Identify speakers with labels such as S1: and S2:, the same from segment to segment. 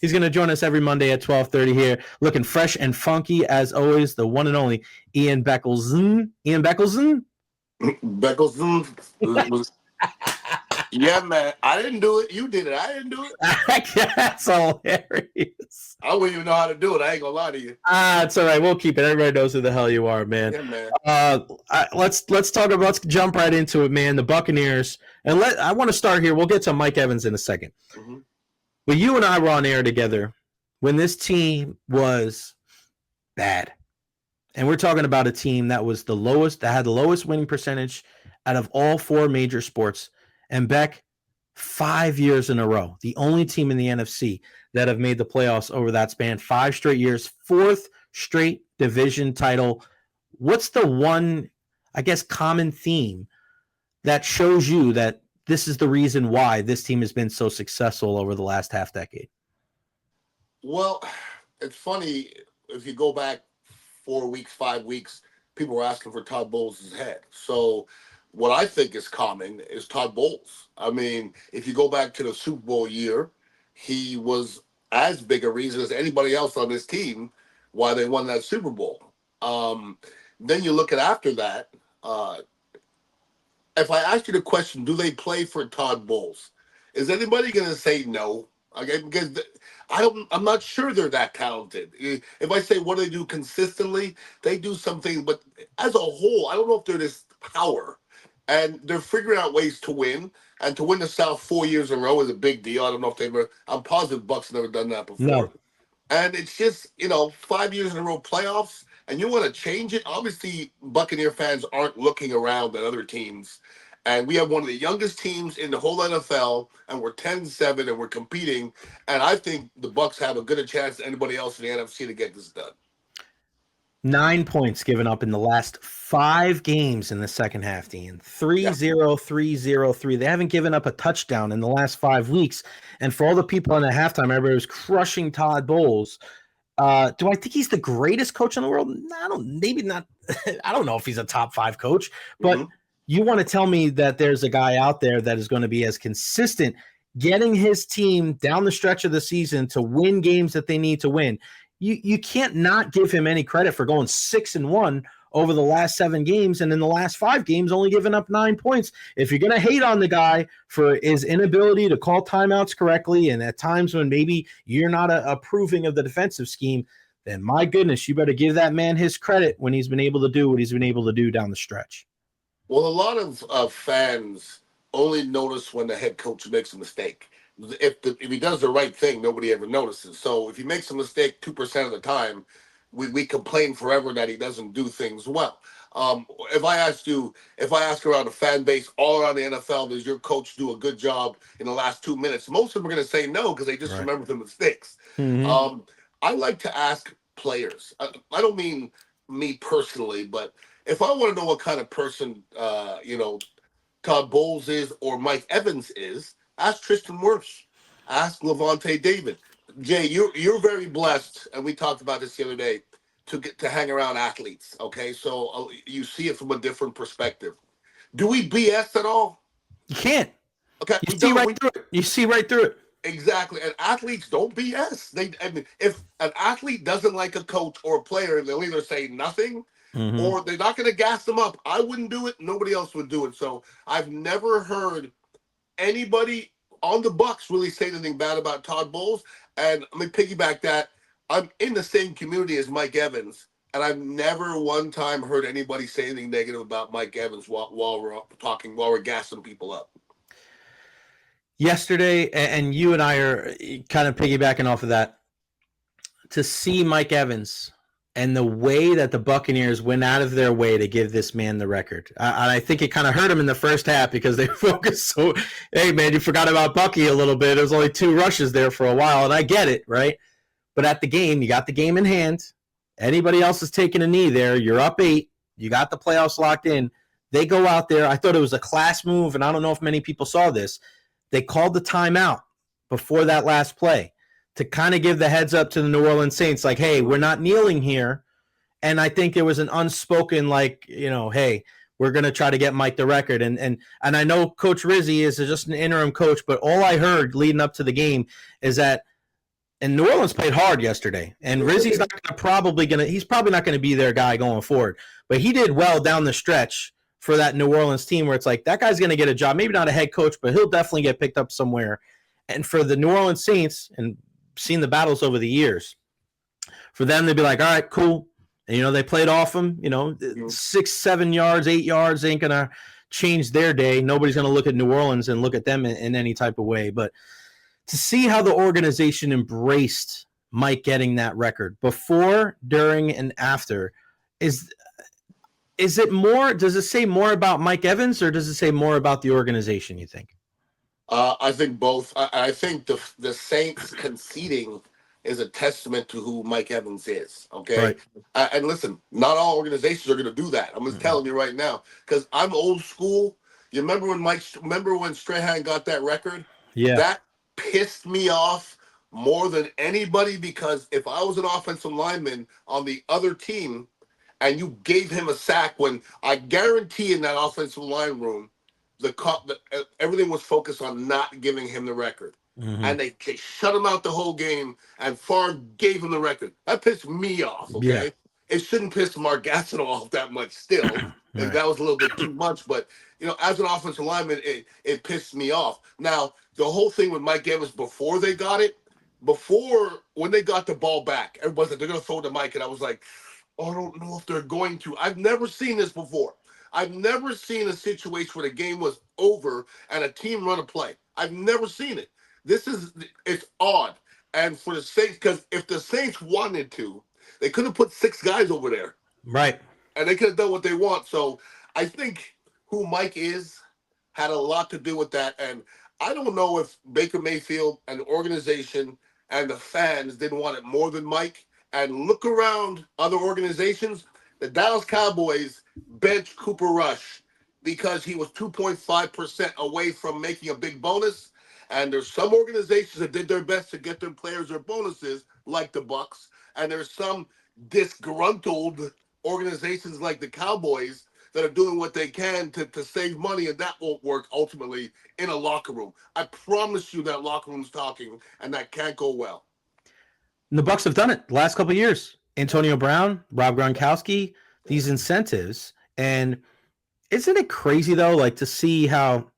S1: He's going to join us every Monday at 12:30 here, looking fresh and funky as always. The one and only Ian Beckles. Ian Beckles.
S2: Beckles. Yeah, man. I didn't do it. You did it. I didn't do it.
S1: That's hilarious.
S2: I wouldn't even know how to do it. I ain't gonna lie to you.
S1: It's all right. We'll keep it. Everybody knows who the hell you are, man.
S2: Yeah, man.
S1: Let's talk about. Let's jump right into it, man. The Buccaneers, and I want to start here. We'll get to Mike Evans in a second.
S2: Mm-hmm.
S1: But you and I were on air together when this team was bad, and we're talking about a team that was the lowest, that had the lowest winning percentage out of all four major sports. And Beck, 5 years in a row, the only team in the NFC that have made the playoffs over that span, 5 straight years, 4th straight division title. What's the one, I guess, common theme that shows you that this is the reason why this team has been so successful over the last half decade?
S2: Well, it's funny. If you go back 4 weeks, 5 weeks, people were asking for Todd Bowles' head. So what I think is common is Todd Bowles. I mean, if you go back to the Super Bowl year, he was as big a reason as anybody else on this team why they won that Super Bowl. Then you look at after that, if I ask you the question, do they play for Todd Bowles? Is anybody going to say no? Okay, because I'm not sure they're that talented. If I say what do they do consistently, they do something, but as a whole, I don't know if they're this power. And they're figuring out ways to win. And to win the South 4 years in a row is a big deal. I don't know if they've ever, I'm positive Bucs never done that before.
S1: No.
S2: And it's just, 5 years in a row playoffs, and you want to change it. Obviously, Buccaneer fans aren't looking around at other teams. And we have one of the youngest teams in the whole NFL, and we're 10-7, and we're competing. And I think the Bucs have as good a chance as anybody else in the NFC to get this done.
S1: 9 points given up in the last 5 games in the second half, Dean. 3-0, 3-0, 3. They haven't given up a touchdown in the last 5 weeks. And for all the people on the halftime, everybody was crushing Todd Bowles. Do I think he's the greatest coach in the world? Maybe not. I don't know if he's a top 5 coach, but you want to tell me that there's a guy out there that is going to be as consistent, getting his team down the stretch of the season to win games that they need to win. You can't not give him any credit for going 6-1 over the last 7 games, and in the last 5 games only giving up 9 points. If you're going to hate on the guy for his inability to call timeouts correctly, and at times when maybe you're not approving of the defensive scheme, then my goodness, you better give that man his credit when he's been able to do what he's been able to do down the stretch.
S2: Well, a lot of fans only notice when the head coach makes a mistake. If he does the right thing, nobody ever notices. So if he makes a mistake 2% of the time, we complain forever that he doesn't do things well. If I ask around the fan base all around the NFL, does your coach do a good job in the last 2 minutes? Most of them are going to say no because they just remember the mistakes. Mm-hmm. I like to ask players. I don't mean me personally, but if I want to know what kind of person Todd Bowles is or Mike Evans is, ask Tristan Wirfs. Ask Levante David. Jay, you're very blessed, and we talked about this the other day, to hang around athletes, okay? So you see it from a different perspective. Do we BS at all?
S1: You can't.
S2: Okay.
S1: You see right through it.
S2: Exactly. And athletes don't BS. If an athlete doesn't like a coach or a player, they'll either say nothing or they're not going to gas them up. I wouldn't do it. Nobody else would do it. So I've never heard anybody on the Bucs really say anything bad about Todd Bowles. And let me piggyback that. I'm in the same community as Mike Evans, and I've never one time heard anybody say anything negative about Mike Evans while we're gassing people up.
S1: Yesterday, and you and I are kind of piggybacking off of that, to see Mike Evans and the way that the Buccaneers went out of their way to give this man the record. I think it kind of hurt him in the first half because they focused so, hey, man, you forgot about Bucky a little bit. There was only 2 rushes there for a while, and I get it, right? But at the game, you got the game in hand. Anybody else is taking a knee there. You're up 8. You got the playoffs locked in. They go out there. I thought it was a class move, and I don't know if many people saw this. They called the timeout before that last play to kind of give the heads up to the New Orleans Saints, like, hey, we're not kneeling here. And I think there was an unspoken, like, hey, we're going to try to get Mike the record. And I know Coach Rizzi is just an interim coach, but all I heard leading up to the game is that And New Orleans played hard yesterday. And Rizzy's he's probably not gonna be their guy going forward. But he did well down the stretch for that New Orleans team where it's like that guy's gonna get a job. Maybe not a head coach, but he'll definitely get picked up somewhere. And for the New Orleans Saints, and seen the battles over the years, for them to be like, all right, cool. And they played off them, 6, 7 yards, 8 yards ain't gonna change their day. Nobody's gonna look at New Orleans and look at them in any type of way. But to see how the organization embraced Mike getting that record before, during, and after, is it more? Does it say more about Mike Evans, or does it say more about the organization, you think?
S2: I think both. I think the Saints conceding is a testament to who Mike Evans is. Okay, right. And listen, not all organizations are going to do that. I'm just telling you right now, because I'm old school. You remember when Strahan got that record?
S1: Yeah,
S2: that pissed me off more than anybody, because if I was an offensive lineman on the other team and you gave him a sack, when I guarantee in that offensive line room, everything was focused on not giving him the record. Mm-hmm. And they shut him out the whole game, and Favre gave him the record. That pissed me off, okay? Yeah. It shouldn't piss Mark Gastineau off that much still. Right. That was a little bit too much, but, as an offensive lineman, it pissed me off. Now, the whole thing with Mike Evans when they got the ball back, everybody said they're going to throw to Mike, and I was like, I don't know if they're going to. I've never seen this before. I've never seen a situation where the game was over and a team run a play. I've never seen it. It's odd. And for the Saints, because if the Saints wanted to, they could have put 6 guys over there.
S1: Right.
S2: And they could have done what they want. So I think who Mike is had a lot to do with that. And I don't know if Baker Mayfield and the organization and the fans didn't want it more than Mike. And look around other organizations. The Dallas Cowboys benched Cooper Rush because he was 2.5% away from making a big bonus. And there's some organizations that did their best to get their players their bonuses, like the Bucs. And there's some disgruntled organizations like the Cowboys that are doing what they can to save money, and that won't work ultimately in a locker room. I promise you that locker room's talking, and that can't go well.
S1: And the Bucs have done it the last couple of years. Antonio Brown, Rob Gronkowski, these incentives. And isn't it crazy, though, like to see how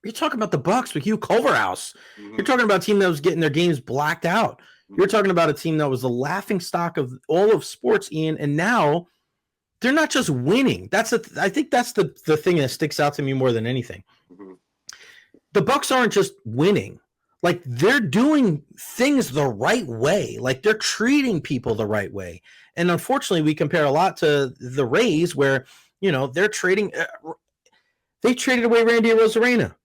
S1: you're talking about the Bucs with Hugh Culverhouse. Mm-hmm. You're talking about a team that was getting their games blacked out. Mm-hmm. You're talking about a team that was the laughing stock of all of sports, Ian, and now they're not just winning. I think that's the thing that sticks out to me more than anything. Mm-hmm. The Bucs aren't just winning. Like, they're doing things the right way. Like, they're treating people the right way. And unfortunately, we compare a lot to the Rays where, they're trading they traded away Randy Arozarena,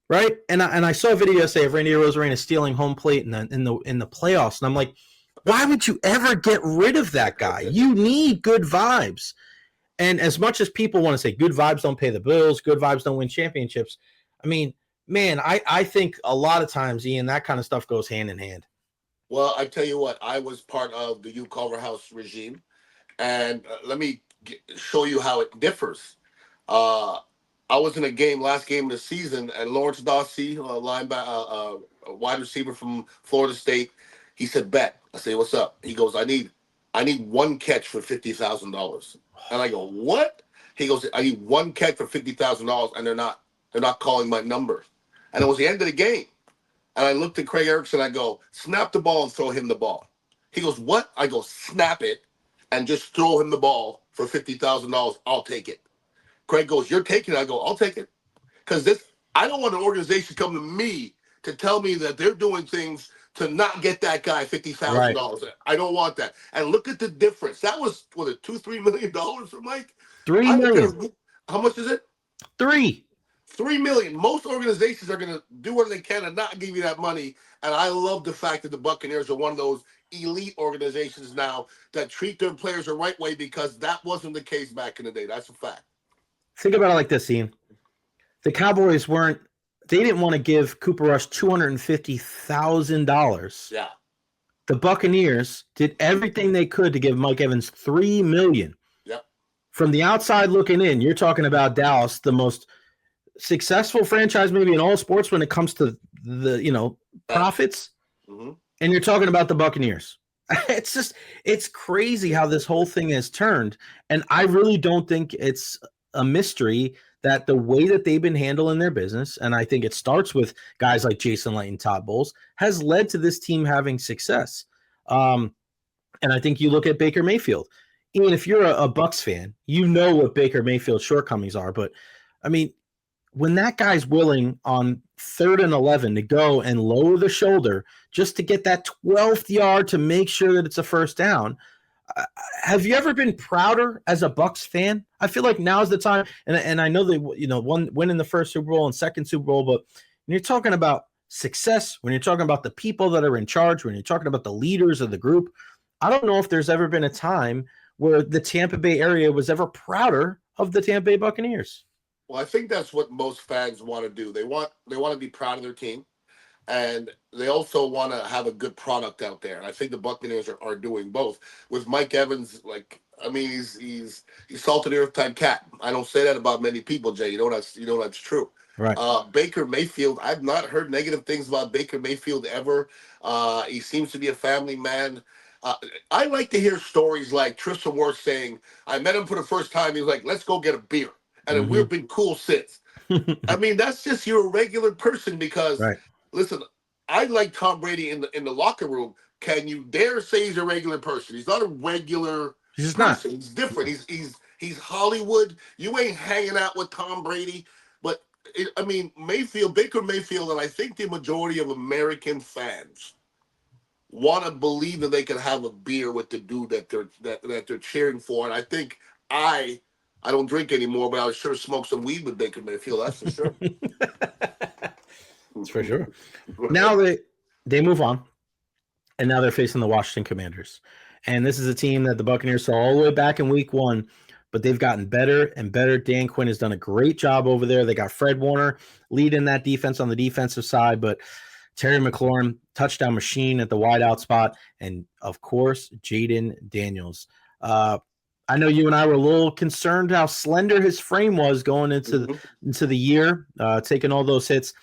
S1: right? And I saw a video say of Randy Arozarena stealing home plate in the playoffs. And I'm like, why would you ever get rid of that guy? You need good vibes. And as much as people want to say good vibes don't pay the bills, good vibes don't win championships, I mean, man, I think a lot of times, Ian, that kind of stuff goes hand in hand.
S2: Well, I tell you what, I was part of the Hugh Culverhouse regime, and let me show you how it differs. I was in a game, last game of the season, and Lawrence Dawsey, a wide receiver from Florida State, he said, bet. I say, what's up? He goes, I need one catch for $50,000. And I go, what? He goes, I need one catch for $50,000, and they're not calling my number. And it was the end of the game. And I looked at Craig Erickson, I go, snap the ball and throw him the ball. He goes, what? I go, snap it and just throw him the ball for $50,000. I'll take it. Craig goes, you're taking it? I go, I'll take it. Because I don't want an organization to come to me to tell me that they're doing things to not get that guy $50,000. Right. I don't want that. And look at the difference. That was, $2-3 million for Mike?
S1: $3 million.
S2: How much is it?
S1: $3
S2: million. Most organizations are going to do what they can and not give you that money. And I love the fact that the Buccaneers are one of those elite organizations now that treat their players the right way, because that wasn't the case back in the day. That's a fact.
S1: Think about it like this, Ian. The Cowboys didn't want to give Cooper Rush $250,000.
S2: Yeah.
S1: The Buccaneers did everything they could to give Mike Evans $3 million.
S2: Yep. From
S1: the outside looking in, you're talking about Dallas, the most successful franchise maybe in all sports when it comes to the profits. Mm-hmm. And you're talking about the Buccaneers. It's crazy how this whole thing has turned. And I really don't think it's a mystery that the way that they've been handling their business, and I think it starts with guys like Jason Light and Todd Bowles, has led to this team having success. And I think you look at Baker Mayfield. Ian, if you're a Bucs fan, you know what Baker Mayfield's shortcomings are. But, I mean, when that guy's willing on 3rd and 11 to go and lower the shoulder just to get that 12th yard to make sure that it's a first down, have you ever been prouder as a Bucs fan? I feel like now's the time, and I know they winning the first Super Bowl and second Super Bowl, but when you're talking about success, when you're talking about the people that are in charge, when you're talking about the leaders of the group, I don't know if there's ever been a time where the Tampa Bay area was ever prouder of the Tampa Bay Buccaneers.
S2: Well, I think that's what most fans want to do. They want to be proud of their team, and they also want to have a good product out there. And I think the Buccaneers are doing both. With Mike Evans, he's salted earth type cat. I don't say that about many people, Jay. You know that's true.
S1: Right.
S2: Baker Mayfield, I've not heard negative things about Baker Mayfield ever. He seems to be a family man. I like to hear stories like Tristan Wirfs saying, I met him for the first time. He was like, let's go get a beer. And we've been cool since. I mean, that's just you're a regular person because, listen, I like Tom Brady in the locker room. Can you dare say he's a regular person? He's not a regular
S1: He's
S2: person.
S1: not.
S2: He's different. He's Hollywood. You ain't hanging out with Tom Brady. But, Baker Mayfield, and I think the majority of American fans want to believe that they can have a beer with the dude that they're cheering for. And I think I don't drink anymore, but I'll sure smoke some weed with Baker Mayfield. That's for sure.
S1: That's for sure. Now they move on, and now they're facing the Washington Commanders. And this is a team that the Buccaneers saw all the way back in week 1, but they've gotten better and better. Dan Quinn has done a great job over there. They got Fred Warner leading that defense on the defensive side, but Terry McLaurin, touchdown machine at the wideout spot, and, of course, Jaden Daniels. I know you and I were a little concerned how slender his frame was going into the year, taking all those hits.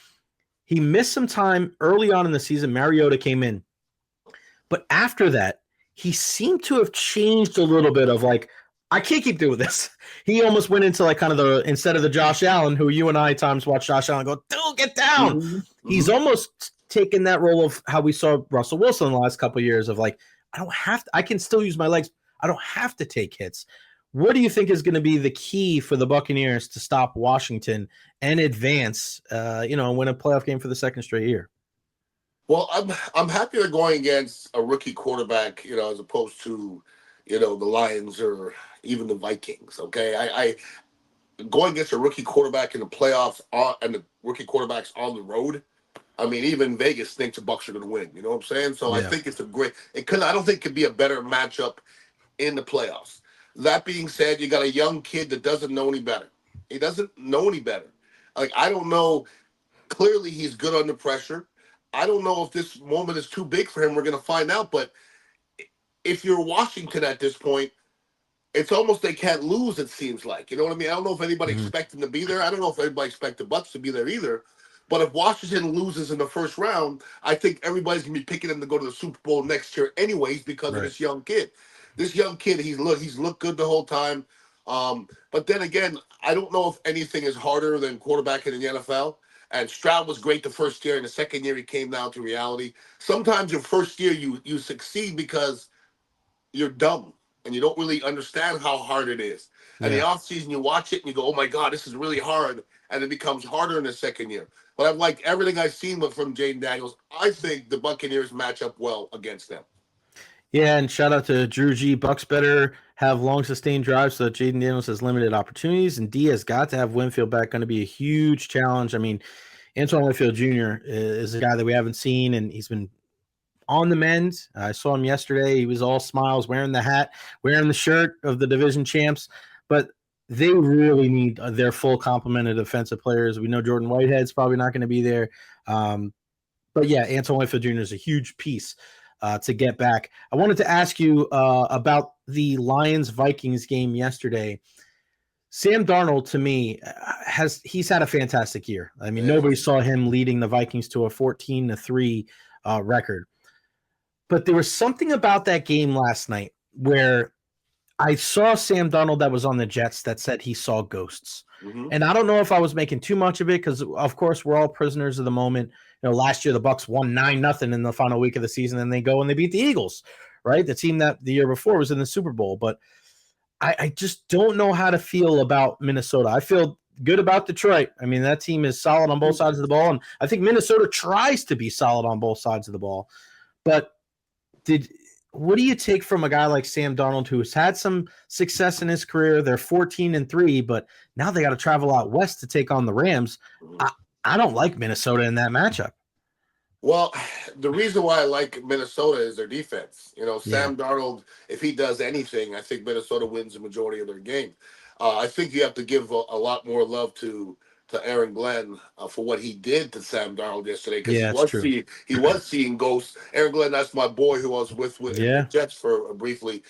S1: He missed some time early on in the season. Mariota came in. But after that, he seemed to have changed a little bit of I can't keep doing this. He almost went into kind of instead of the Josh Allen, who you and I at times watch Josh Allen go, dude, get down. He's almost taken that role of how we saw Russell Wilson in the last couple of years of I don't have to, I can still use my legs. I don't have to take hits. What do you think is going to be the key for the Buccaneers to stop Washington and advance, win a playoff game for the second straight year?
S2: Well, I'm happy they're going against a rookie quarterback, as opposed to, the Lions or even the Vikings. Okay, I going against a rookie quarterback in the playoffs and the rookie quarterbacks on the road. I mean, even Vegas thinks the Bucs are going to win. You know what I'm saying? So yeah. I think it's I don't think it could be a better matchup in the playoffs. That being said, you got a young kid that doesn't know any better. He doesn't know any better. I don't know. Clearly, he's good under pressure. I don't know if this moment is too big for him. We're going to find out. But if you're Washington at this point, it's almost they can't lose, it seems like. You know what I mean? I don't know if anybody expects them to be there. I don't know if anybody expects the Bucs to be there either. But if Washington loses in the first round, I think everybody's going to be picking them to go to the Super Bowl next year anyways because of this young kid. This young kid, he's looked good the whole time. But then again, I don't know if anything is harder than quarterbacking in the NFL. And Stroud was great the first year, and the second year he came down to reality. Sometimes your first year you succeed because you're dumb and you don't really understand how hard it is. And the offseason you watch it and you go, oh my God, this is really hard. And it becomes harder in the second year. But I've liked everything I've seen from Jaden Daniels. I think the Buccaneers match up well against them.
S1: Yeah, and shout out to Drew G. Bucs better have long sustained drives so that Jaden Daniels has limited opportunities, and D has got to have Winfield back. Going to be a huge challenge. I mean, Antoine Winfield Jr. is a guy that we haven't seen, and he's been on the mend. I saw him yesterday. He was all smiles, wearing the hat, wearing the shirt of the division champs. But they really need their full complement of defensive players. We know Jordan Whitehead's probably not going to be there. But yeah, Antoine Winfield Jr. is a huge piece to get back. I wanted to ask you about the Lions-Vikings game yesterday. Sam Darnold, to me, he's had a fantastic year. I mean, nobody saw him leading the Vikings to a 14-3 record. But there was something about that game last night where I saw Sam Darnold that was on the Jets that said he saw ghosts.
S2: Mm-hmm.
S1: And I don't know if I was making too much of it because, of course, we're all prisoners of the moment. Last year the Bucs won 9-0 in the final week of the season, and they go and they beat the Eagles, right? The team that the year before was in the Super Bowl. But I just don't know how to feel about Minnesota. I feel good about Detroit. I mean, that team is solid on both sides of the ball, and I think Minnesota tries to be solid on both sides of the ball. But what do you take from a guy like Sam Darnold who has had some success in his career? They're 14-3, but now they got to travel out west to take on the Rams. I don't like Minnesota in that matchup.
S2: Well, the reason why I like Minnesota is their defense. Sam Darnold, if he does anything, I think Minnesota wins the majority of their game. I think you have to give a lot more love to Aaron Glenn for what he did to Sam Darnold yesterday, because he was seeing ghosts. Aaron Glenn, that's my boy who I was with the Jets for briefly.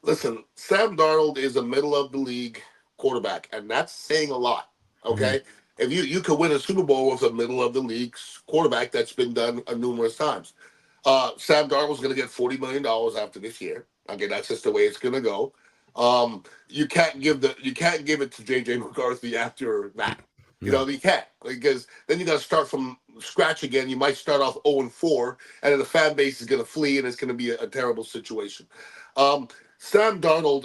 S2: Listen, Sam Darnold is a middle of the league quarterback, and that's saying a lot. Okay. Mm-hmm. If you could win a Super Bowl with a middle of the league quarterback, that's been done numerous times. Sam Darnold's going to get $40 million after this year. Okay, that's just the way it's going to go. You can't give it to JJ McCarthy after that. You can't, because then you got to start from scratch again. You might start off 0-4, and then the fan base is going to flee, and it's going to be a terrible situation. Sam Darnold,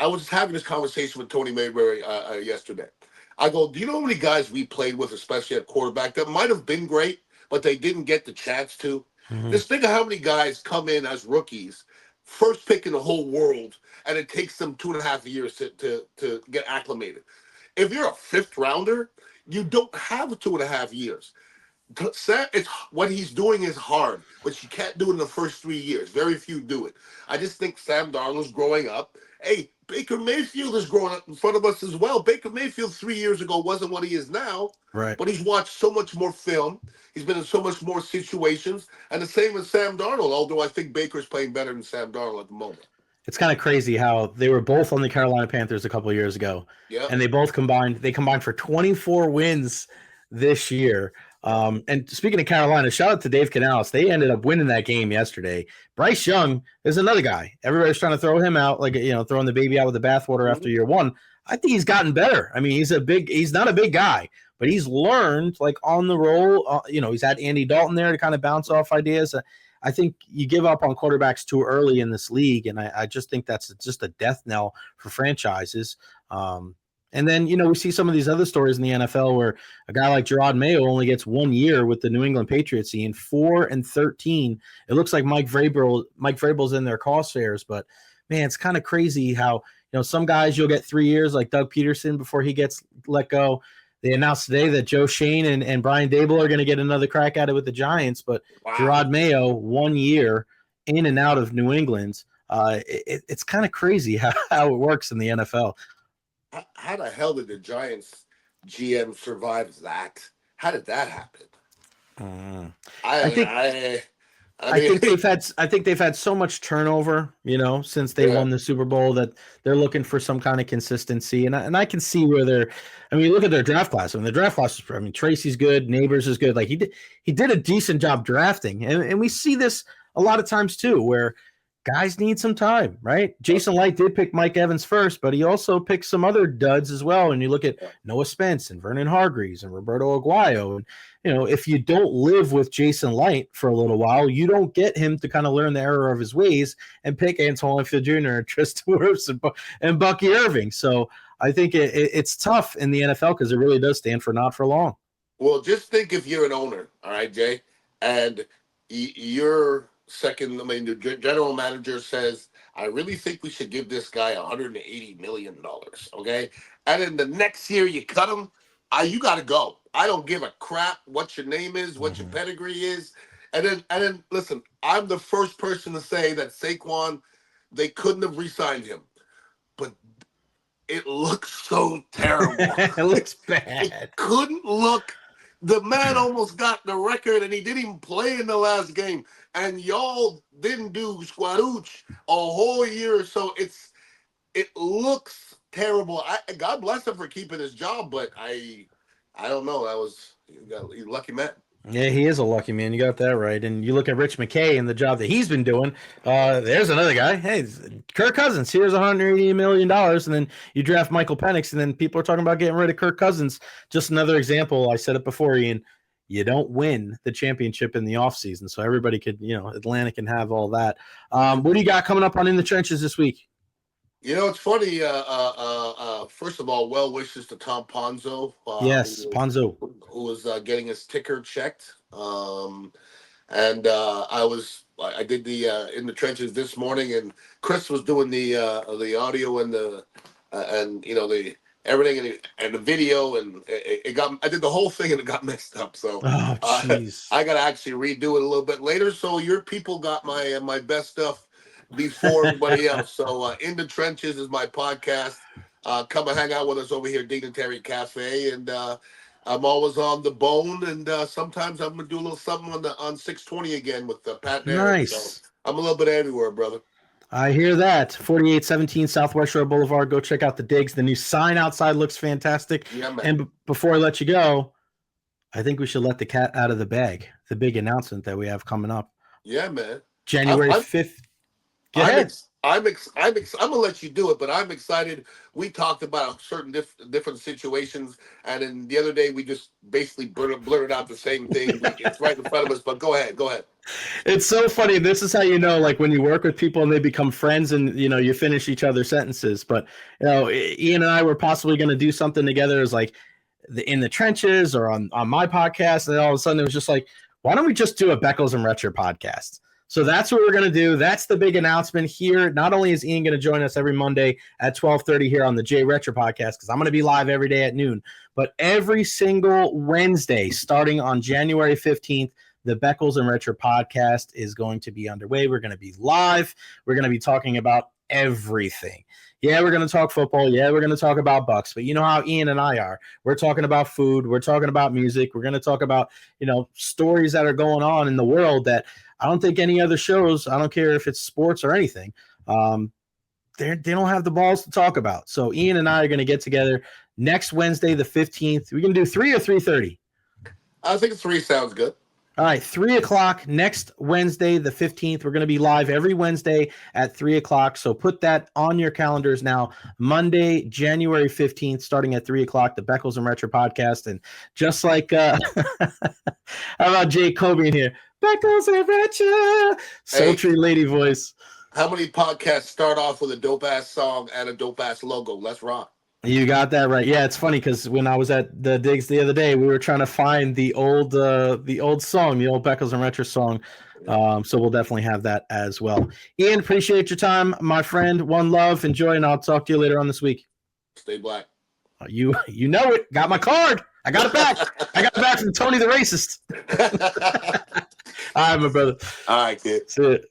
S2: I was having this conversation with Tony Mayberry yesterday. I go, do you know how many guys we played with, especially at quarterback, that might have been great, but they didn't get the chance to? Mm-hmm. Just think of how many guys come in as rookies, first pick in the whole world, and it takes them 2.5 years to get acclimated. If you're a fifth rounder, you don't have 2.5 years. It's what he's doing is hard, but you can't do it in the first 3 years. Very few do it. I just think Sam Darnold's growing up. Hey, Baker Mayfield is growing up in front of us as well. Baker Mayfield 3 years ago wasn't what he is now,
S1: right?
S2: But he's watched so much more film. He's been in so much more situations, and the same with Sam Darnold. Although I think Baker's playing better than Sam Darnold at the moment.
S1: It's kind of crazy how they were both on the Carolina Panthers a couple of years ago, and they both combined. They combined for 24 wins this year. And speaking of Carolina, shout out to Dave Canales. They ended up winning that game yesterday. Bryce Young is another guy. Everybody's trying to throw him out, like, throwing the baby out with the bathwater after year one. I think he's gotten better. I mean, he's not a big guy, but he's learned, like, on the roll. He's had Andy Dalton there to kind of bounce off ideas. I think you give up on quarterbacks too early in this league, and I just think that's just a death knell for franchises. And then, we see some of these other stories in the NFL where a guy like Gerard Mayo only gets 1 year with the New England Patriots, seeing 4-13. It looks like Mike Vrabel's in their crosshairs, but man, it's kind of crazy how, some guys you'll get 3 years, like Doug Peterson, before he gets let go. They announced today that Joe Shane and Brian Dable are going to get another crack at it with the Giants, but Gerard Mayo, 1 year in and out of New England. It's kind of crazy how it works in the NFL.
S2: How the hell did the Giants GM survive that? How did that happen?
S1: I think they've had so much turnover, since they won the Super Bowl, that they're looking for some kind of consistency. And I can see where look at their draft class. The draft class is, Tracy's good, Neighbors is good. Like he did a decent job drafting. And we see this a lot of times too, where guys need some time, right? Jason Light did pick Mike Evans first, but he also picked some other duds as well. And you look at Noah Spence and Vernon Hargreaves and Roberto Aguayo. And, if you don't live with Jason Light for a little while, you don't get him to kind of learn the error of his ways and pick Antoine Winfield Jr., Tristan Wirfs, and Bucky Irving. So I think it's tough in the NFL because it really does stand for not for long.
S2: Well, just think if you're an owner, all right, Jay, and you're the general manager says, I really think we should give this guy $180 million, okay? And then the next year you cut him, you got to go. I don't give a crap what your name is, what your pedigree is. And then listen, I'm the first person to say that Saquon, they couldn't have re-signed him. But it looks so terrible.
S1: It looks bad.
S2: It couldn't look. The man almost got the record, and he didn't even play in the last game. And y'all didn't do squadooch a whole year or so. It looks terrible. God bless him for keeping his job, but I don't know. That was you lucky man.
S1: Yeah, he is a lucky man. You got that right. And you look at Rich McKay and the job that he's been doing. There's another guy. Hey, Kirk Cousins. Here's $180 million. And then you draft Michael Penix, and then people are talking about getting rid of Kirk Cousins. Just another example. I said it before, Ian. You don't win the championship in the offseason. So everybody could, Atlanta can have all that. What do you got coming up on In the Trenches this week?
S2: It's funny. First of all, well wishes to Tom Ponzo.
S1: Yes, Ponzo.
S2: Who was getting his ticker checked. And I did the In the Trenches this morning, and Chris was doing the audio and the everything and the video, and I did the whole thing and it got messed up. So I got to actually redo it a little bit later. So your people got my best stuff before everybody else. So In the Trenches is my podcast. Come and hang out with us over here at Dignitary Cafe, and I'm always on the bone, and sometimes I'm gonna do a little something on 620 again with Pat.
S1: Nice.
S2: So I'm a little bit everywhere, brother.
S1: I hear that. 4817 Southwest Road Boulevard. Go check out the digs. The new sign outside looks fantastic.
S2: Yeah, man.
S1: And before I let you go, I think we should let the cat out of the bag. The big announcement that we have coming up.
S2: Yeah, man.
S1: January 5th. Go ahead.
S2: I'm gonna let you do it, but I'm excited. We talked about certain different situations, and then the other day we just basically blurted out the same thing. It's right in front of us, but go ahead.
S1: It's so funny. This is how like when you work with people and they become friends, and you finish each other's sentences. But Ian and I were possibly going to do something together, as like In the Trenches or on my podcast, and then all of a sudden it was just like, why don't we just do a Beckles and Recher podcast? So that's what we're going to do. That's the big announcement here. Not only is Ian going to join us every Monday at 12:30 here on the Jay Recher podcast, because I'm going to be live every day at noon, but every single Wednesday starting on January 15th, the Beckles and Recher podcast is going to be underway. We're going to be live. We're going to be talking about everything. Yeah, we're going to talk football. Yeah, we're going to talk about Bucs. But you know how Ian and I are. We're talking about food. We're talking about music. We're going to talk about, stories that are going on in the world that I don't think any other shows, I don't care if it's sports or anything, they don't have the balls to talk about. So Ian and I are going to get together next Wednesday, the 15th. We can do 3 or 3:30.
S2: I think 3 sounds good.
S1: All right, 3 o'clock next Wednesday, the 15th. We're going to be live every Wednesday at 3 o'clock. So put that on your calendars now. Monday, January 15th, starting at 3 o'clock, the Beckles and Recher podcast. And just like, how about Jay Kobe in here? Beckles and Recher. Sultry lady voice.
S2: How many podcasts start off with a dope-ass song and a dope-ass logo? Let's rock.
S1: You got that right. Yeah, it's funny because when I was at the digs the other day, we were trying to find the old song, the old Beckles and Recher song. So we'll definitely have that as well. Ian, appreciate your time, my friend. One love, enjoy, and I'll talk to you later on this week.
S2: Stay black.
S1: You know it. Got my card. I got it back. I got it back from Tony the Racist. All right, my brother.
S2: All right, kid.
S1: See it.